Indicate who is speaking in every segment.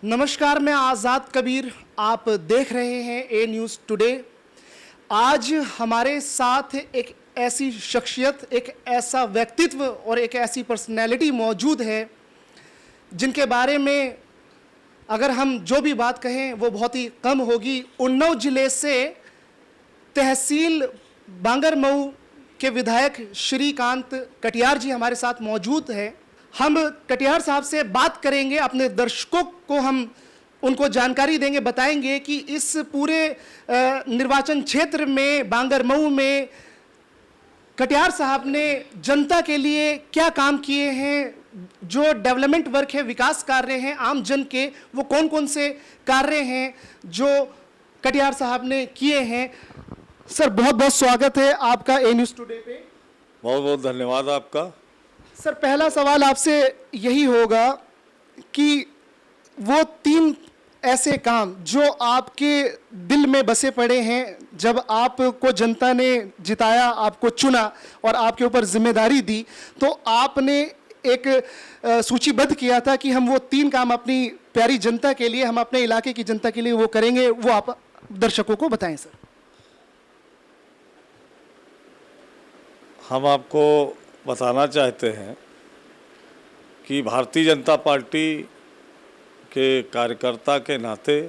Speaker 1: नमस्कार, मैं आज़ाद कबीर। आप देख रहे हैं ए न्यूज़ टुडे। आज हमारे साथ एक ऐसी शख्सियत, एक ऐसा व्यक्तित्व और एक ऐसी पर्सनैलिटी मौजूद है जिनके बारे में अगर हम जो भी बात कहें वो बहुत ही कम होगी। उन्नाव जिले से तहसील बांगरमऊ के विधायक श्रीकांत कटियार जी हमारे साथ मौजूद हैं। हम कटियार साहब से बात करेंगे, अपने दर्शकों को हम उनको जानकारी देंगे, बताएंगे कि इस पूरे निर्वाचन क्षेत्र में बांगरमऊ में कटियार साहब ने जनता के लिए क्या काम किए हैं, जो डेवलपमेंट वर्क है, विकास कार्य हैं आम जन के, वो कौन कौन से कार्य हैं जो कटियार साहब ने किए हैं। सर, बहुत बहुत स्वागत है आपका ए न्यूज़ टुडे पे।
Speaker 2: बहुत बहुत धन्यवाद आपका।
Speaker 1: सर, पहला सवाल आपसे यही होगा कि वो 3 ऐसे काम जो आपके दिल में बसे पड़े हैं, जब आपको जनता ने जिताया, आपको चुना और आपके ऊपर जिम्मेदारी दी, तो आपने एक सूचीबद्ध किया था कि हम वो 3 काम अपनी प्यारी जनता के लिए, हम अपने इलाके की जनता के लिए वो करेंगे। वो आप दर्शकों को बताएं सर।
Speaker 2: हम आपको बताना चाहते हैं कि भारतीय जनता पार्टी के कार्यकर्ता के नाते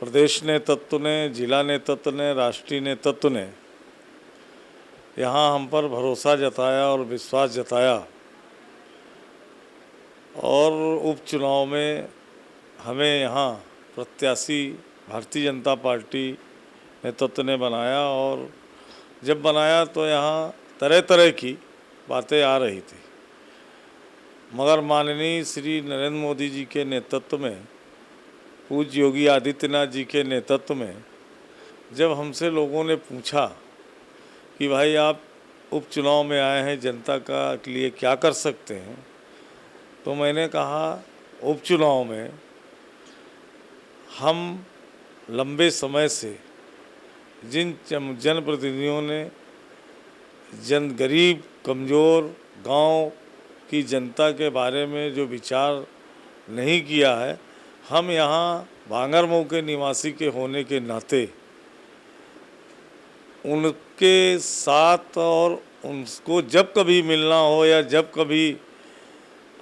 Speaker 2: प्रदेश नेतृत्व ने, जिला नेतृत्व ने, राष्ट्रीय नेतृत्व ने यहाँ हम पर भरोसा जताया और विश्वास जताया और उपचुनाव में हमें यहाँ प्रत्याशी भारतीय जनता पार्टी नेतृत्व ने बनाया। और जब बनाया तो यहाँ तरह तरह की बातें आ रही थी, मगर माननीय श्री नरेंद्र मोदी जी के नेतृत्व में, पूज्य योगी आदित्यनाथ जी के नेतृत्व में जब हमसे लोगों ने पूछा कि भाई आप उपचुनाव में आए हैं, जनता का के लिए क्या कर सकते हैं, तो मैंने कहा उपचुनाव में हम लंबे समय से जिन जनप्रतिनिधियों ने गरीब कमज़ोर गांव की जनता के बारे में जो विचार नहीं किया है, हम यहाँ बांगरमऊ के निवासी के होने के नाते उनके साथ और उनको जब कभी मिलना हो या जब कभी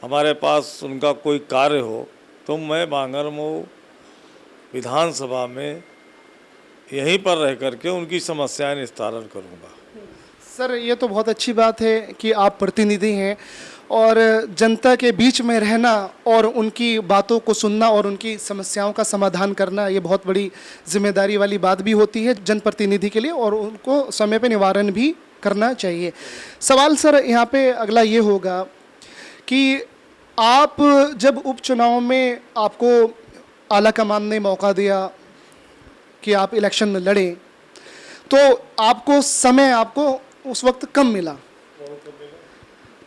Speaker 2: हमारे पास उनका कोई कार्य हो, तो मैं बांगरमऊ विधानसभा में यहीं पर रह करके उनकी समस्याएं निस्तारण करूंगा।
Speaker 1: सर, ये तो बहुत अच्छी बात है कि आप प्रतिनिधि हैं और जनता के बीच में रहना और उनकी बातों को सुनना और उनकी समस्याओं का समाधान करना, ये बहुत बड़ी जिम्मेदारी वाली बात भी होती है जनप्रतिनिधि के लिए, और उनको समय पे निवारण भी करना चाहिए। सवाल सर यहाँ पे अगला ये होगा कि आप जब उपचुनाव में आपको आला कमान ने मौका दिया कि आप इलेक्शन में लड़ें, तो आपको समय उस वक्त कम मिला,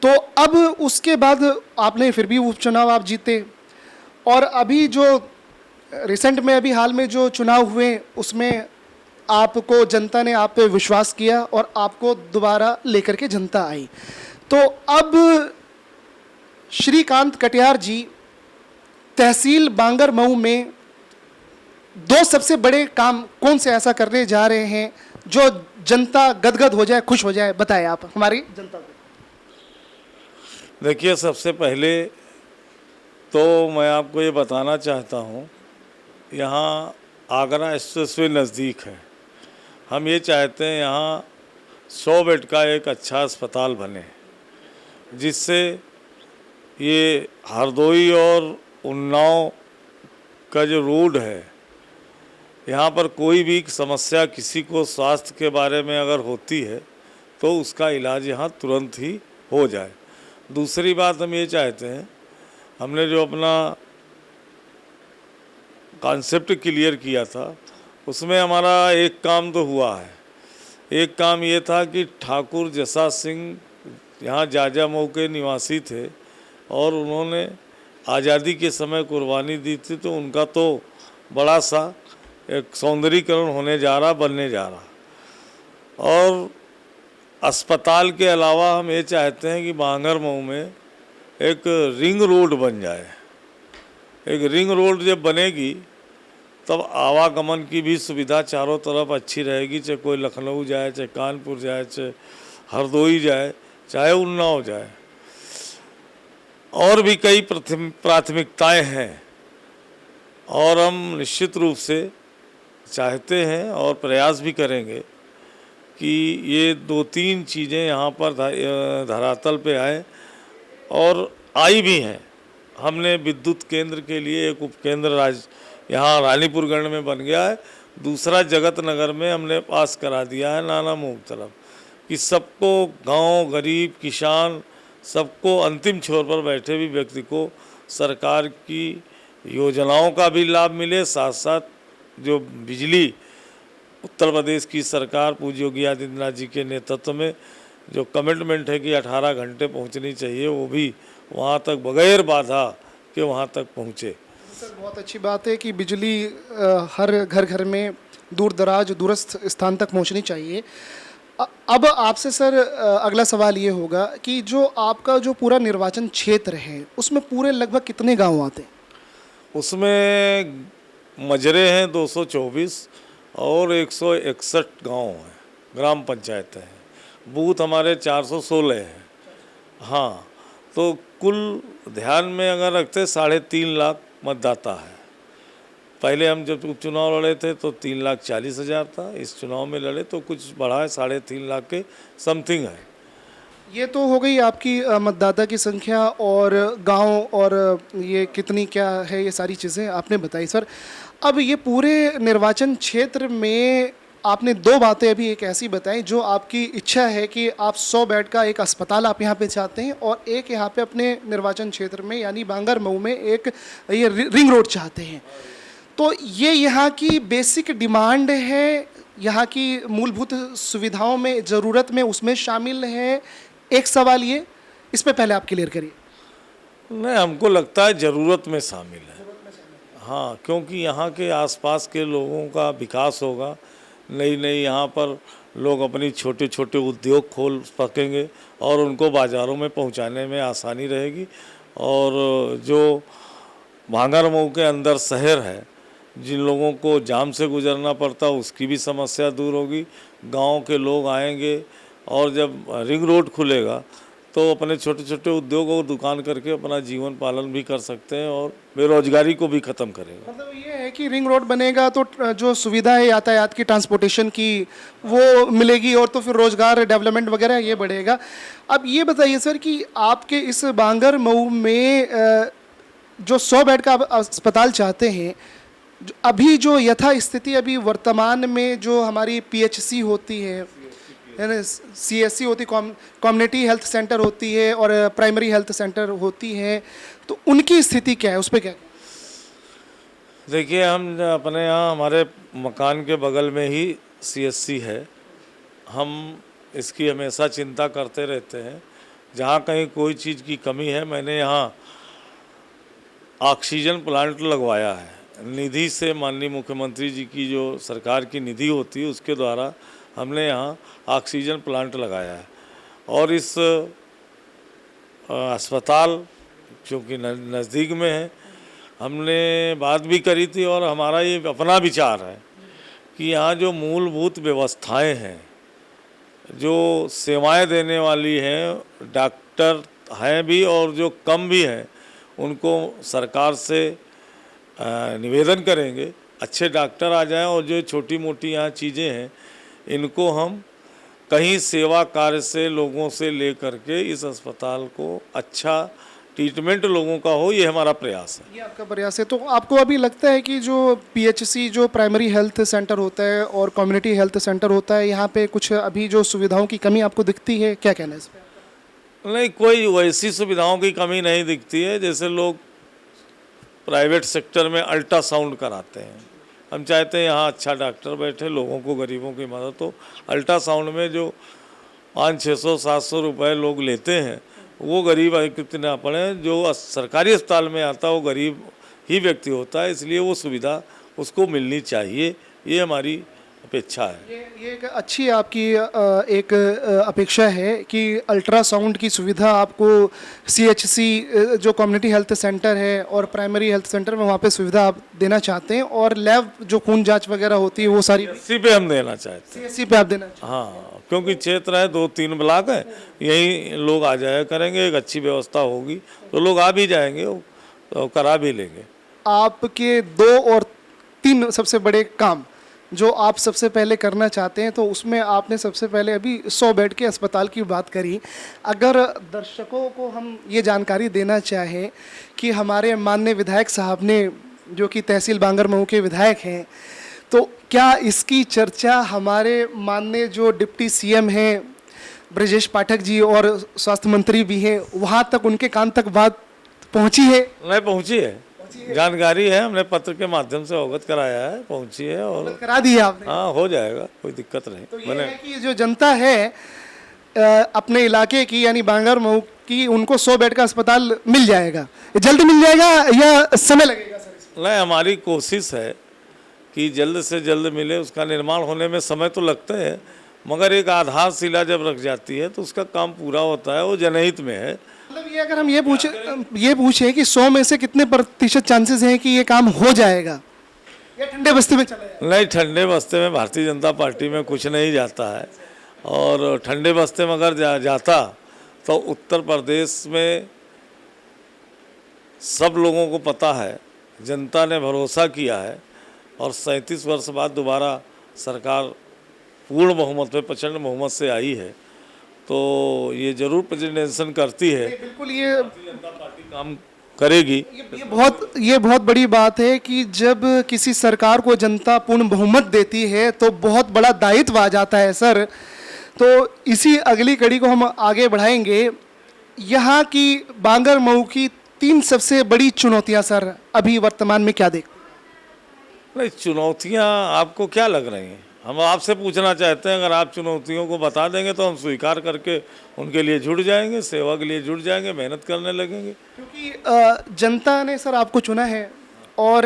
Speaker 1: तो अब उसके बाद आपने फिर भी उपचुनाव आप जीते, और अभी जो रिसेंट में, अभी हाल में जो चुनाव हुए, उसमें आपको जनता ने आप पे विश्वास किया और आपको दोबारा लेकर के जनता आई। तो अब श्रीकांत कटियार जी तहसील बांगरमऊ में 2 सबसे बड़े काम कौन से ऐसा करने जा रहे हैं जो जनता गदगद हो जाए, खुश हो जाए, बताएं आप हमारी जनता को।
Speaker 2: देखिए, सबसे पहले तो मैं आपको ये बताना चाहता हूँ, यहाँ आगरा एक्सप्रेसवे नज़दीक है। हम ये चाहते हैं यहाँ 100 बेड का एक अच्छा अस्पताल बने, जिससे ये हरदोई और उन्नाव का जो रोड है, यहाँ पर कोई भी समस्या किसी को स्वास्थ्य के बारे में अगर होती है तो उसका इलाज यहाँ तुरंत ही हो जाए। दूसरी बात हम ये चाहते हैं, हमने जो अपना कॉन्सेप्ट क्लियर किया था उसमें हमारा एक काम तो हुआ है। एक काम ये था कि ठाकुर जसा सिंह यहाँ जाजामऊ के निवासी थे और उन्होंने आज़ादी के समय कुर्बानी दी थी, तो उनका तो बड़ा सा एक सौंदर्यीकरण होने जा रहा, बनने जा रहा। और अस्पताल के अलावा हम ये चाहते हैं कि बांगरमऊ में एक रिंग रोड बन जाए। एक रिंग रोड जब बनेगी तब आवागमन की भी सुविधा चारों तरफ अच्छी रहेगी, चाहे कोई लखनऊ जाए, चाहे कानपुर जाए, चाहे हरदोई जाए, चाहे उन्नाव जाए। और भी कई प्राथमिकताएं हैं और हम निश्चित रूप से चाहते हैं और प्रयास भी करेंगे कि ये 2-3 चीज़ें यहाँ पर धरातल पे आए और आई भी हैं। हमने विद्युत केंद्र के लिए एक उपकेंद्र यहाँ रानीपुरगढ़ में बन गया है, दूसरा जगत नगर में हमने पास करा दिया है नानामोग तरफ, कि सबको गांव, गरीब, किसान, सबको अंतिम छोर पर बैठे भी व्यक्ति को सरकार की योजनाओं का भी लाभ मिले, साथ साथ जो बिजली उत्तर प्रदेश की सरकार पूज्य योगी आदित्यनाथ जी के नेतृत्व में जो कमिटमेंट है कि 18 घंटे पहुंचनी चाहिए, वो भी वहां तक बगैर बाधा के वहां तक पहुंचे।
Speaker 1: सर बहुत अच्छी बात है कि बिजली हर घर घर में दूर दराज दूरस्थ स्थान तक पहुंचनी चाहिए। अब आपसे सर अगला सवाल ये होगा कि जो आपका जो पूरा निर्वाचन क्षेत्र है उसमें पूरे लगभग कितने गांव आते हैं?
Speaker 2: उसमें मजरे हैं 224 और 161 गांव हैं, ग्राम पंचायतें हैं। बूथ हमारे 416 हैं। हाँ, तो कुल ध्यान में अगर रखते 3.5 लाख मतदाता है। पहले हम जब उपचुनाव लड़े थे तो 3,40,000 था, इस चुनाव में लड़े तो कुछ बढ़ा है, 3.5 लाख के समथिंग है।
Speaker 1: ये तो हो गई आपकी मतदाता की संख्या और गांव और ये कितनी क्या है, ये सारी चीज़ें आपने बताई सर। अब ये पूरे निर्वाचन क्षेत्र में आपने 2 बातें अभी एक ऐसी बताई जो आपकी इच्छा है कि आप 100 बेड का एक अस्पताल आप यहाँ पे चाहते हैं और एक यहाँ पे अपने निर्वाचन क्षेत्र में यानी बांगर मऊ में एक ये रिंग रोड चाहते हैं। तो ये यहाँ की बेसिक डिमांड है, यहाँ की मूलभूत सुविधाओं में ज़रूरत में उसमें शामिल है। एक सवाल ये, इस पे पहले आप क्लियर करिए।
Speaker 2: नहीं, हमको लगता है ज़रूरत में शामिल है। हाँ, क्योंकि यहाँ के आसपास के लोगों का विकास होगा, नई नई यहाँ पर लोग अपनी छोटे छोटे उद्योग खोल सकेंगे और उनको बाज़ारों में पहुँचाने में आसानी रहेगी। और जो भांगर मऊ के अंदर शहर है, जिन लोगों को जाम से गुजरना पड़ता उसकी भी समस्या दूर होगी, गांव के लोग आएंगे और जब रिंग रोड खुलेगा तो अपने छोटे छोटे उद्योग और दुकान करके अपना जीवन पालन भी कर सकते हैं और बेरोजगारी को भी ख़त्म करेगा।
Speaker 1: मतलब ये है कि रिंग रोड बनेगा तो जो सुविधा है यातायात की, ट्रांसपोर्टेशन की, वो मिलेगी और तो फिर रोजगार डेवलपमेंट वगैरह ये बढ़ेगा। अब ये बताइए सर कि आपके इस बांगर मऊ में जो 100 बेड का अस्पताल चाहते हैं, अभी जो यथा स्थिति अभी वर्तमान में जो हमारी PHC होती है ना, CSC होती, कम्युनिटी हेल्थ सेंटर होती है और प्राइमरी हेल्थ सेंटर होती है, तो उनकी स्थिति क्या है, उस पर क्या?
Speaker 2: देखिए, हम अपने यहाँ हमारे मकान के बगल में ही CSC है। हम इसकी हमेशा चिंता करते रहते हैं। जहाँ कहीं कोई चीज़ की कमी है, मैंने यहाँ ऑक्सीजन प्लांट लगवाया है। निधि से, माननीय मुख्यमंत्री जी की जो सरकार की निधि होती है उसके द्वारा हमने यहाँ ऑक्सीजन प्लांट लगाया है। और इस अस्पताल चूँकि नज़दीक में है, हमने बात भी करी थी और हमारा ये अपना विचार है कि यहाँ जो मूलभूत व्यवस्थाएं हैं, जो सेवाएं देने वाली हैं, डॉक्टर हैं भी और जो कम भी हैं, उनको सरकार से निवेदन करेंगे अच्छे डॉक्टर आ जाएं और जो छोटी मोटी यहाँ चीज़ें हैं इनको हम कहीं सेवा कार्य से लोगों से ले करके इस अस्पताल को अच्छा ट्रीटमेंट लोगों का हो, ये हमारा प्रयास है।
Speaker 1: ये आपका प्रयास है। तो आपको अभी लगता है कि जो PHC जो प्राइमरी हेल्थ सेंटर होता है और कम्युनिटी हेल्थ सेंटर होता है, यहाँ पे कुछ अभी जो सुविधाओं की कमी आपको दिखती है, क्या कहना है इस पर?
Speaker 2: नहीं, कोई वैसी सुविधाओं की कमी नहीं दिखती है। जैसे लोग प्राइवेट सेक्टर में अल्ट्रासाउंड कराते हैं, हम चाहते हैं यहाँ अच्छा डॉक्टर बैठे, लोगों को, गरीबों की मदद हो। अल्ट्रासाउंड में जो 500-600-700 रुपये लोग लेते हैं वो गरीब कितना पड़े, जो सरकारी अस्पताल में आता है वो गरीब ही व्यक्ति होता है, इसलिए वो सुविधा उसको मिलनी चाहिए, ये हमारी अपेक्षा है।
Speaker 1: ये एक अच्छी आपकी एक अपेक्षा है कि अल्ट्रासाउंड की सुविधा आपको सीएचसी जो कम्युनिटी हेल्थ सेंटर है और प्राइमरी हेल्थ सेंटर में वहाँ पे सुविधा आप देना चाहते हैं, और लैब जो खून जांच वगैरह होती है वो सारी
Speaker 2: इसी पे हम देना चाहते हैं।
Speaker 1: सीएचसी पे आप देना चाहते
Speaker 2: हाँ, क्योंकि क्षेत्र है, 2-3 ब्लॉक है, यही लोग आ जाया करेंगे, एक अच्छी व्यवस्था होगी तो लोग आ भी जाएंगे, तो करा भी लेंगे।
Speaker 1: हैं। आपके 2 और 3 सबसे बड़े काम जो आप सबसे पहले करना चाहते हैं, तो उसमें आपने सबसे पहले अभी 100 बेड के अस्पताल की बात करी। अगर दर्शकों को हम ये जानकारी देना चाहें कि हमारे माननीय विधायक साहब ने, जो कि तहसील बांगरमऊ के विधायक हैं, तो क्या इसकी चर्चा हमारे माननीय जो डिप्टी सीएम हैं ब्रजेश पाठक जी और स्वास्थ्य मंत्री भी हैं, वहाँ तक, उनके कान तक बात पहुँची है?
Speaker 2: नहीं पहुंची है, जानकारी है, हमने पत्र के माध्यम से अवगत कराया है, पहुंची है और
Speaker 1: करा दिया आपने?
Speaker 2: हाँ, हो जाएगा, कोई दिक्कत नहीं।
Speaker 1: तो ये है कि जो जनता है अपने इलाके की, यानी बांगरमऊ की, उनको 100 बेड का अस्पताल मिल जाएगा। ये जल्द मिल जाएगा या समय लगेगा सर इसमें?
Speaker 2: नहीं, हमारी कोशिश है कि जल्द से जल्द मिले। उसका निर्माण होने में समय तो लगता है, मगर एक आधारशिला जब रख जाती है तो उसका काम पूरा होता है, वो जनहित में है।
Speaker 1: मतलब ये अगर हम ये पूछे कि 100 में से कितने प्रतिशत चांसेस हैं कि ये काम हो जाएगा, या ठंडे बस्ते में चला जाएगा?
Speaker 2: नहीं, ठंडे बस्ते में भारतीय जनता पार्टी में कुछ नहीं जाता है, और ठंडे बस्ते में अगर जाता तो उत्तर प्रदेश में सब लोगों को पता है, जनता ने भरोसा किया है, और 37 वर्ष बाद दोबारा सरकार पूर्ण बहुमत में, प्रचंड बहुमत से आई है, तो ये जरूर प्रेजेंटेशन करती है।
Speaker 1: बिल्कुल, ये
Speaker 2: जनता पार्टी काम करेगी।
Speaker 1: ये बहुत बड़ी बात है कि जब किसी सरकार को जनता पूर्ण बहुमत देती है तो बहुत बड़ा दायित्व आ जाता है सर। तो इसी अगली कड़ी को हम आगे बढ़ाएंगे। यहाँ की बांगरमऊ की 3 सबसे बड़ी चुनौतियाँ सर अभी वर्तमान में क्या देखते हैं?
Speaker 2: नहीं, चुनौतियाँ आपको क्या लग रही हैं? हम आपसे पूछना चाहते हैं, अगर आप चुनौतियों को बता देंगे तो हम स्वीकार करके उनके लिए जुड़ जाएंगे, सेवा के लिए जुड़ जाएंगे, मेहनत करने लगेंगे।
Speaker 1: क्योंकि जनता ने सर आपको चुना है, और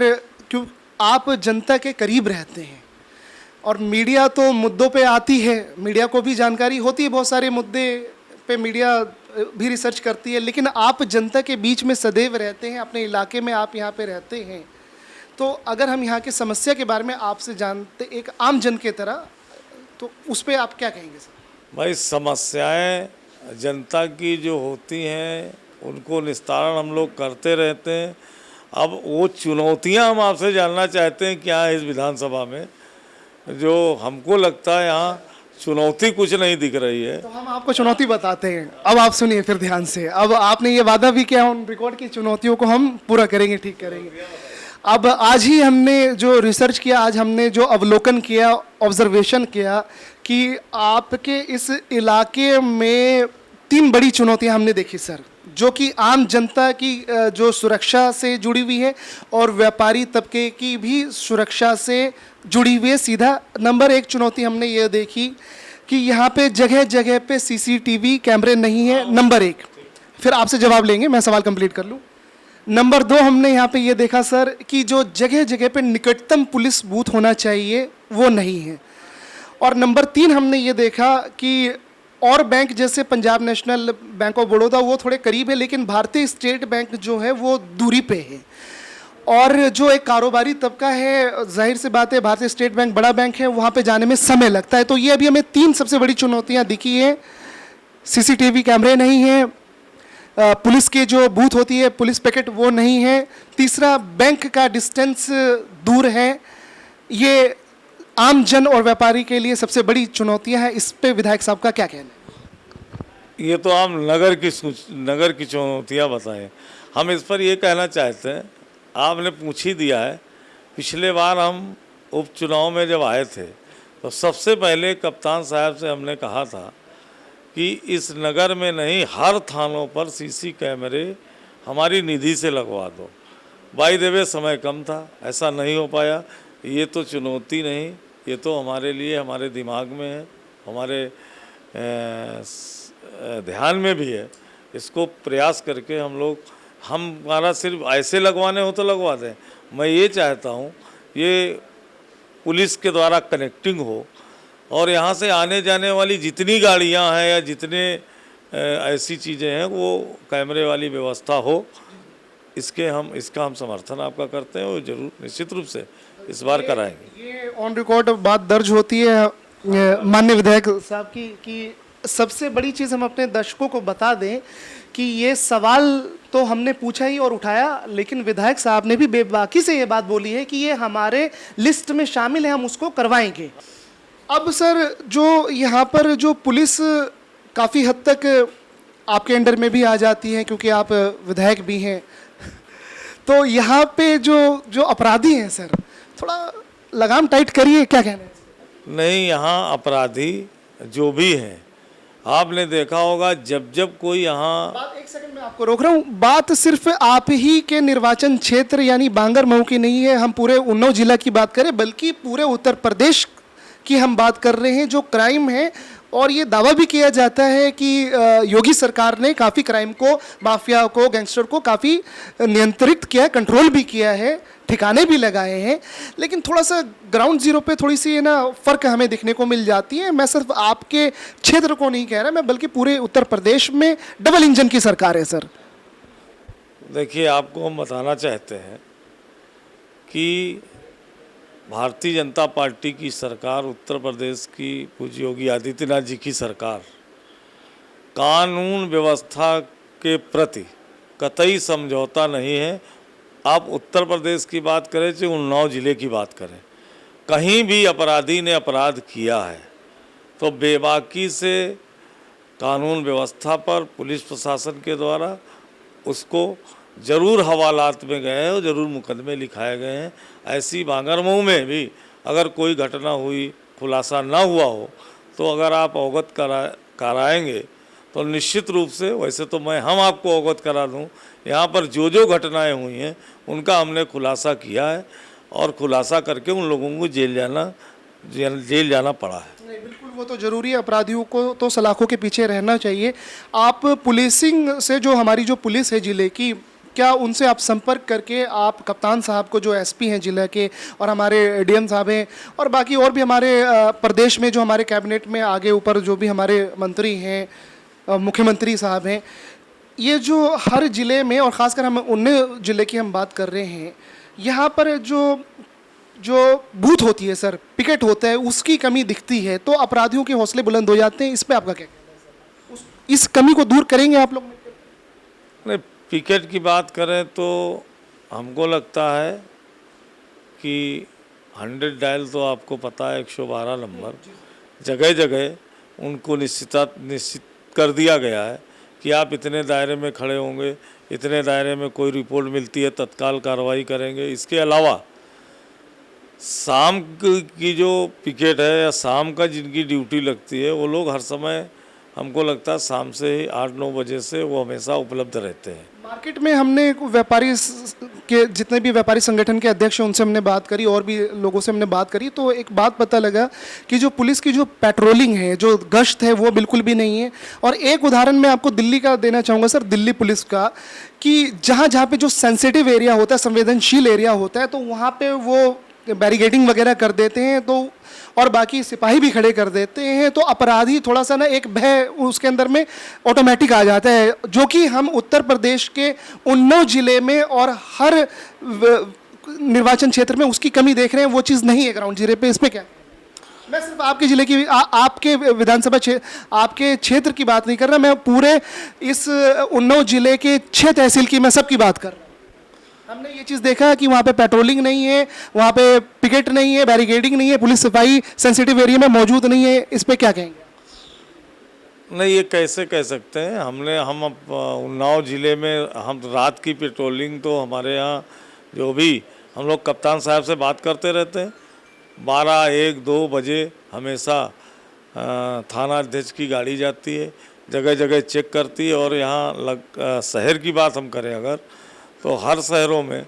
Speaker 1: क्यों आप जनता के करीब रहते हैं, और मीडिया तो मुद्दों पे आती है, मीडिया को भी जानकारी होती है, बहुत सारे मुद्दे पे मीडिया भी रिसर्च करती है, लेकिन आप जनता के बीच में सदैव रहते हैं, अपने इलाके में आप यहाँ पे रहते हैं। तो अगर हम यहाँ की समस्या के बारे में आपसे जानते एक आम जन के तरह, तो उस पर आप क्या कहेंगे सर?
Speaker 2: भाई, समस्याएं जनता की जो होती हैं उनको निस्तारण हम लोग करते रहते हैं। अब वो चुनौतियां हम आपसे जानना चाहते हैं क्या है इस विधानसभा में, जो हमको लगता है यहाँ चुनौती कुछ नहीं दिख रही है।
Speaker 1: तो हम आपको चुनौती बताते हैं। अब आप सुनिए फिर ध्यान से। अब आपने ये वादा भी किया ऑन रिकॉर्ड की चुनौतियों को हम पूरा करेंगे, ठीक करेंगे। अब आज ही हमने जो रिसर्च किया, आज हमने जो अवलोकन किया, ऑब्जर्वेशन किया कि आपके इस इलाके में 3 बड़ी चुनौतियां हमने देखी सर, जो कि आम जनता की जो सुरक्षा से जुड़ी हुई है और व्यापारी तबके की भी सुरक्षा से जुड़ी हुई है। सीधा नंबर 1 चुनौती हमने ये देखी कि यहाँ पे जगह जगह पे सीसीटीवी कैमरे नहीं है, नंबर 1। फिर आपसे जवाब लेंगे, मैं सवाल कंप्लीट कर लूँ। नंबर 2 हमने यहाँ पे ये देखा सर कि जो जगह जगह पे निकटतम पुलिस बूथ होना चाहिए वो नहीं है। और नंबर 3 हमने ये देखा कि और बैंक जैसे Punjab national bank of Baroda वो थोड़े करीब है, लेकिन भारतीय स्टेट बैंक जो है वो दूरी पे है। और जो एक कारोबारी तबका है, जाहिर सी बात है भारतीय स्टेट बैंक बड़ा बैंक है, वहाँ पे जाने में समय लगता है। तो ये अभी हमें 3 सबसे बड़ी चुनौतियाँ दिखी हैं। सीसीटीवी कैमरे नहीं है, पुलिस के जो बूथ होती है पुलिस पैकेट वो नहीं है, तीसरा बैंक का डिस्टेंस दूर है। ये आम जन और व्यापारी के लिए सबसे बड़ी चुनौतियां हैं। इस पे विधायक साहब का क्या कहना है?
Speaker 2: ये तो आप नगर की चुनौतियाँ बताएं। हम इस पर ये कहना चाहते हैं, आपने पूछ ही दिया है। पिछले बार हम उपचुनाव में जब आए थे तो सबसे पहले कप्तान साहब से हमने कहा था कि इस नगर में नहीं, हर थानों पर सीसी कैमरे हमारी निधि से लगवा दो। बाय द वे समय कम था, ऐसा नहीं हो पाया। ये तो चुनौती नहीं, ये तो हमारे लिए, हमारे दिमाग में है, हमारे ध्यान में भी है। इसको प्रयास करके हम लोग, हमारा सिर्फ ऐसे लगवाने हो तो लगवा दें। मैं ये चाहता हूँ ये पुलिस के द्वारा कनेक्टिंग हो और यहाँ से आने जाने वाली जितनी गाड़ियाँ हैं या जितने ऐसी चीज़ें हैं वो कैमरे वाली व्यवस्था हो, इसका हम समर्थन आपका करते हैं और जरूर निश्चित रूप से इस बार कराएंगे।
Speaker 1: ये ऑन रिकॉर्ड बात दर्ज होती है माननीय विधायक साहब की कि सबसे बड़ी चीज़ हम अपने दर्शकों को बता दें कि ये सवाल तो हमने पूछा ही और उठाया, लेकिन विधायक साहब ने भी बेबाकी से ये बात बोली है कि ये हमारे लिस्ट में शामिल है, हम उसको करवाएंगे। अब सर जो यहाँ पर जो पुलिस काफ़ी हद तक आपके अंडर में भी आ जाती है क्योंकि आप विधायक भी हैं, तो यहाँ पे जो अपराधी हैं सर, थोड़ा लगाम टाइट करिए, क्या कहना है?
Speaker 2: नहीं, यहाँ अपराधी जो भी हैं, आपने देखा होगा जब जब कोई यहाँ
Speaker 1: बात एक सेकंड में आपको रोक रहा हूँ, बात सिर्फ आप ही के निर्वाचन क्षेत्र यानी बांगरमऊ की नहीं है, हम पूरे उन्नाव जिला की बात करें बल्कि पूरे उत्तर प्रदेश की हम बात कर रहे हैं। जो क्राइम है, और ये दावा भी किया जाता है कि योगी सरकार ने काफ़ी क्राइम को, माफिया को, गैंगस्टर को काफ़ी नियंत्रित किया है, कंट्रोल भी किया है, ठिकाने भी लगाए हैं, लेकिन थोड़ा सा ग्राउंड जीरो पे थोड़ी सी ना फ़र्क हमें देखने को मिल जाती है। मैं सिर्फ आपके क्षेत्र को नहीं कह रहा, मैं बल्कि पूरे उत्तर प्रदेश में डबल इंजन की सरकार है सर।
Speaker 2: देखिए, आपको हम बताना चाहते हैं कि भारतीय जनता पार्टी की सरकार, उत्तर प्रदेश की पूज्य योगी आदित्यनाथ जी की सरकार कानून व्यवस्था के प्रति कतई समझौता नहीं है। आप उत्तर प्रदेश की बात करें चाहे उन्नाव जिले की बात करें, कहीं भी अपराधी ने अपराध किया है तो बेबाकी से कानून व्यवस्था पर पुलिस प्रशासन के द्वारा उसको ज़रूर हवालात में गए हैं और ज़रूर मुकदमे लिखाए गए हैं। ऐसी बांगरमऊ में भी अगर कोई घटना हुई, खुलासा ना हुआ हो, तो अगर आप अवगत कराएंगे तो निश्चित रूप से, वैसे तो हम आपको अवगत करा दूं, यहाँ पर जो घटनाएं हुई हैं उनका हमने खुलासा किया है और खुलासा करके उन लोगों को जेल जाना पड़ा है।
Speaker 1: नहीं, बिल्कुल वो तो ज़रूरी है, अपराधियों को तो सलाखों के पीछे रहना चाहिए। आप पुलिसिंग से, जो हमारी जो पुलिस है ज़िले की, क्या उनसे आप संपर्क करके आप कप्तान साहब को, जो एसपी हैं ज़िले के, और हमारे डीएम साहब हैं, और बाकी और भी हमारे प्रदेश में जो हमारे कैबिनेट में आगे ऊपर जो भी हमारे मंत्री हैं, मुख्यमंत्री साहब हैं, ये जो हर ज़िले में, और ख़ासकर हम उन्नाव ज़िले की हम बात कर रहे हैं, यहाँ पर जो बूथ होती है सर, पिकेट होता है, उसकी कमी दिखती है, तो अपराधियों के हौसले बुलंद हो जाते हैं। इस पे आपका क्या कहना है सर? इस कमी को दूर करेंगे आप लोग?
Speaker 2: नहीं, पिकेट की बात करें तो हमको लगता है कि 100 डायल तो आपको पता है, 112 नंबर जगह जगह उनको निश्चित कर दिया गया है कि आप इतने दायरे में खड़े होंगे, इतने दायरे में कोई रिपोर्ट मिलती है तत्काल कार्रवाई करेंगे। इसके अलावा शाम की जो पिकेट है या शाम का जिनकी ड्यूटी लगती है, वो लोग हर समय, हमको लगता है शाम से ही 8-9 बजे से वो हमेशा उपलब्ध रहते हैं।
Speaker 1: मार्केट में हमने व्यापारी के, जितने भी व्यापारी संगठन के अध्यक्ष हैं उनसे हमने बात करी, और भी लोगों से हमने बात करी, तो एक बात पता लगा कि जो पुलिस की जो पेट्रोलिंग है, जो गश्त है, वो बिल्कुल भी नहीं है। और एक उदाहरण मैं आपको दिल्ली का देना चाहूँगा सर, दिल्ली पुलिस का, कि जहाँ पे जो सेंसिटिव एरिया होता है, संवेदनशील एरिया होता है, तो वहाँ पे वो बैरिकेडिंग वगैरह कर देते हैं, तो और बाकी सिपाही भी खड़े कर देते हैं, तो अपराधी थोड़ा सा ना एक भय उसके अंदर में ऑटोमेटिक आ जाता है, जो कि हम उत्तर प्रदेश के उन्नाव जिले में और हर निर्वाचन क्षेत्र में उसकी कमी देख रहे हैं। वो चीज़ नहीं है ग्राउंड जीरो पे। इस पे क्या, मैं सिर्फ आपके जिले की, आपके विधानसभा आपके क्षेत्र की बात नहीं कर रहा, मैं पूरे इस उन्नाव जिले के 6 तहसील की, मैं सबकी बात कर रहा हूँ। हमने ये चीज़ देखा कि वहाँ पे पेट्रोलिंग नहीं है, वहाँ पे पिकेट नहीं है, बैरिकेडिंग नहीं है, पुलिस सिपाही सेंसिटिव एरिया में मौजूद नहीं है। इस पे क्या कहेंगे?
Speaker 2: नहीं, ये कैसे कह सकते हैं? हम उन्नाव ज़िले में हम रात की पेट्रोलिंग तो हमारे यहाँ जो भी हम लोग कप्तान साहब से बात करते रहते हैं, 12, 1, 2 बजे हमेशा थाना अध्यक्ष की गाड़ी जाती है, जगह जगह चेक करती है। और यहाँ शहर की बात हम करें अगर, तो हर शहरों में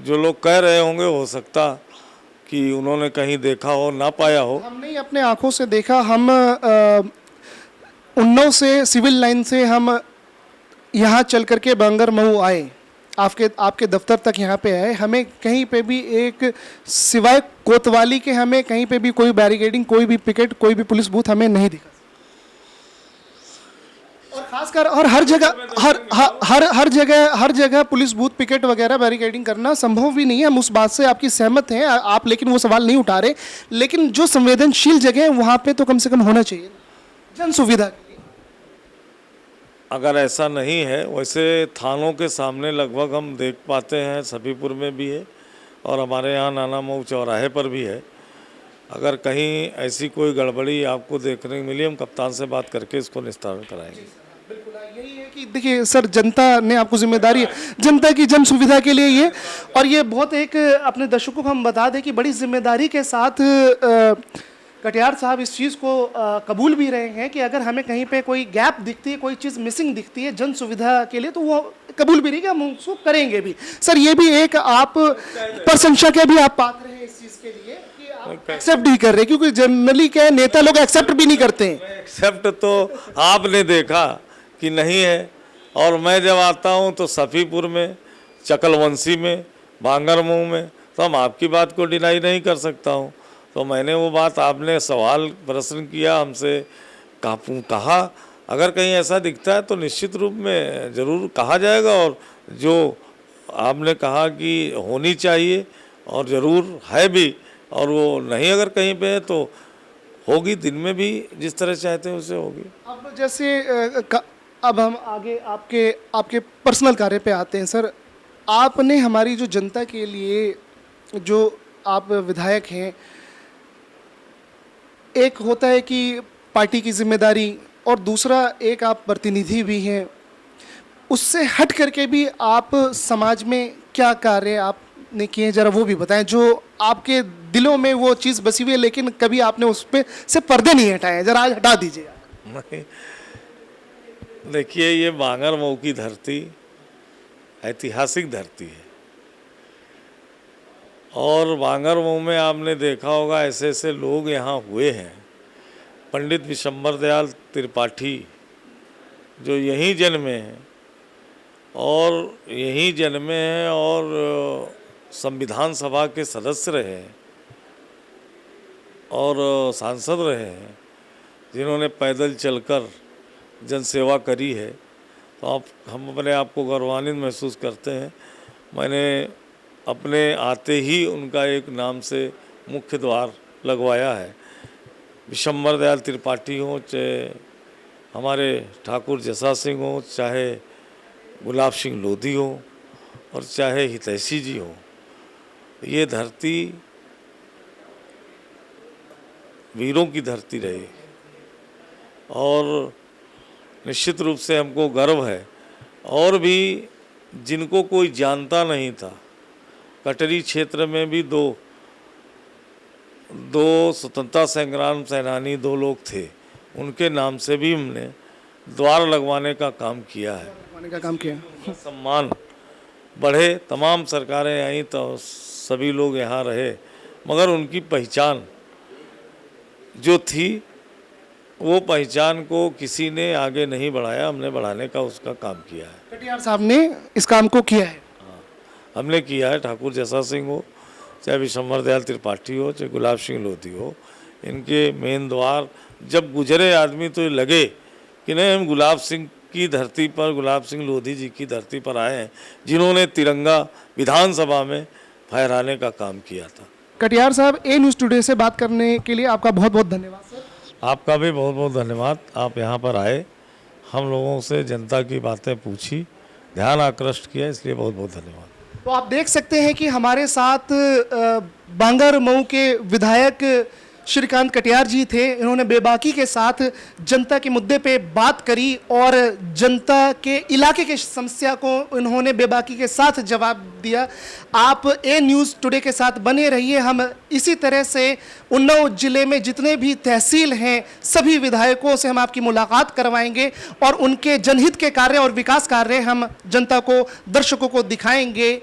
Speaker 2: जो लोग कह रहे होंगे, हो सकता कि उन्होंने कहीं देखा हो, ना पाया हो।
Speaker 1: हमने अपने आंखों से देखा। हम उन्नाव से सिविल लाइन से हम यहाँ चल करके बांगरमऊ आए, आपके आपके दफ्तर तक यहाँ पे आए, हमें कहीं पे भी एक सिवाय कोतवाली के हमें कहीं पे भी कोई बैरिकेडिंग, कोई भी पिकेट, कोई भी पुलिस बूथ हमें नहीं दिखा। और खासकर और हर जगह पुलिस बूथ, पिकेट वगैरह, बैरिकेडिंग करना संभव भी नहीं है। हम उस बात से आपकी सहमत हैं आप, लेकिन वो सवाल नहीं उठा रहे। लेकिन जो संवेदनशील जगह है वहाँ पे तो कम से कम होना चाहिए जन सुविधा के लिए।
Speaker 2: अगर ऐसा नहीं है, वैसे थानों के सामने लगभग हम देख पाते हैं, सफीपुर में भी है और हमारे यहाँ नाना मऊ चौराहे पर भी है। अगर कहीं ऐसी कोई गड़बड़ी आपको देखने को मिली, हम कप्तान से बात करके इसको निस्तारण कराएंगे।
Speaker 1: बिल्कुल, यही है कि देखिए सर, जनता ने आपको जिम्मेदारी है, जनता की जन सुविधा के लिए ये, और ये बहुत एक अपने दर्शकों को हम बता दें कि बड़ी जिम्मेदारी के साथ कटियार साहब इस चीज़ को कबूल भी रहे हैं कि अगर हमें कहीं पे कोई गैप दिखती है, कोई चीज़ मिसिंग दिखती है जन सुविधा के लिए, तो वो कबूल भी रही कि हम उसको करेंगे भी। सर, ये भी एक आप प्रशंसा के भी आप पात्र हैं इस चीज़ के लिए कि आप एक्सेप्ट नहीं कर रहे, क्योंकि जनरली क्या है, नेता लोग एक्सेप्ट भी नहीं करते हैं।
Speaker 2: एक्सेप्ट तो आपने देखा कि नहीं है, और मैं जब आता हूँ तो सफ़ीपुर में, चकलवंशी में, बांगरमऊ में, तो हम आपकी बात को डिनाई नहीं कर सकता हूँ। तो मैंने वो बात, आपने सवाल प्रश्न किया हमसे, कहा अगर कहीं ऐसा दिखता है तो निश्चित रूप में ज़रूर कहा जाएगा, और जो आपने कहा कि होनी चाहिए और ज़रूर है भी, और वो नहीं अगर कहीं पे है तो होगी, दिन में भी जिस तरह चाहते हैं उससे होगी।
Speaker 1: अब जैसे अब हम आगे आपके पर्सनल कार्य पे आते हैं सर। आपने हमारी जो जनता के लिए, जो आप विधायक हैं, एक होता है कि पार्टी की जिम्मेदारी और दूसरा एक आप प्रतिनिधि भी हैं, उससे हट करके भी आप समाज में क्या कार्य आपने किए, ज़रा वो भी बताएं, जो आपके दिलों में वो चीज़ बसी हुई है लेकिन कभी आपने उस पर से पर्दे नहीं हटाए, ज़रा आज हटा दीजिए।
Speaker 2: नहीं, देखिए, ये बांगरमऊ की धरती ऐतिहासिक धरती है, और बांगरमऊ में आपने देखा होगा ऐसे ऐसे लोग यहाँ हुए हैं। पंडित विशंबर दयाल त्रिपाठी जो यहीं जन्मे हैं और संविधान सभा के सदस्य रहे हैं और सांसद रहे हैं, जिन्होंने पैदल चलकर जनसेवा करी है, तो हम अपने आप को गौरवान्वित महसूस करते हैं। मैंने अपने आते ही उनका एक नाम से मुख्य द्वार लगवाया है। विशंबर दयाल त्रिपाठी हों, चाहे हमारे ठाकुर जसा सिंह हों, चाहे गुलाब सिंह लोधी हों, और चाहे हितैषी जी हों, ये धरती वीरों की धरती रही, और निश्चित रूप से हमको गर्व है। और भी जिनको कोई जानता नहीं था, कटरी क्षेत्र में भी दो स्वतंत्रता संग्राम सेनानी 2 लोग थे, उनके नाम से भी हमने द्वार लगवाने का काम किया है। सम्मान बढ़े, तमाम सरकारें आई तो सभी लोग यहाँ रहे, मगर उनकी पहचान जो थी, वो पहचान को किसी ने आगे नहीं बढ़ाया, हमने बढ़ाने का उसका काम किया है।
Speaker 1: कटियार साहब ने इस काम को किया है।
Speaker 2: हमने किया है। ठाकुर जसा सिंह हो, चाहे विशंबर दयाल त्रिपाठी हो, चाहे गुलाब सिंह लोधी हो, इनके मेन द्वार जब गुजरे आदमी तो ये लगे कि नहीं, हम गुलाब सिंह की धरती पर, गुलाब सिंह लोधी जी की धरती पर आए हैं, जिन्होंने तिरंगा विधानसभा में फहराने का काम किया था।
Speaker 1: कटियार साहब, ए न्यूज़ टुडे से बात करने के लिए आपका बहुत बहुत धन्यवाद सर।
Speaker 2: आपका भी बहुत बहुत धन्यवाद। आप यहाँ पर आए, हम लोगों से जनता की बातें पूछी, ध्यान आकृष्ट किया, इसलिए बहुत बहुत धन्यवाद।
Speaker 1: तो आप देख सकते हैं कि हमारे साथ बांगरमऊ के विधायक श्रीकांत कटियार जी थे। इन्होंने बेबाकी के साथ जनता के मुद्दे पे बात करी और जनता के इलाके के समस्या को इन्होंने बेबाकी के साथ जवाब दिया। आप ए न्यूज़ टुडे के साथ बने रहिए। हम इसी तरह से उन्नाव जिले में जितने भी तहसील हैं, सभी विधायकों से हम आपकी मुलाकात करवाएंगे और उनके जनहित के कार्य और विकास कार्य हम जनता को, दर्शकों को दिखाएंगे।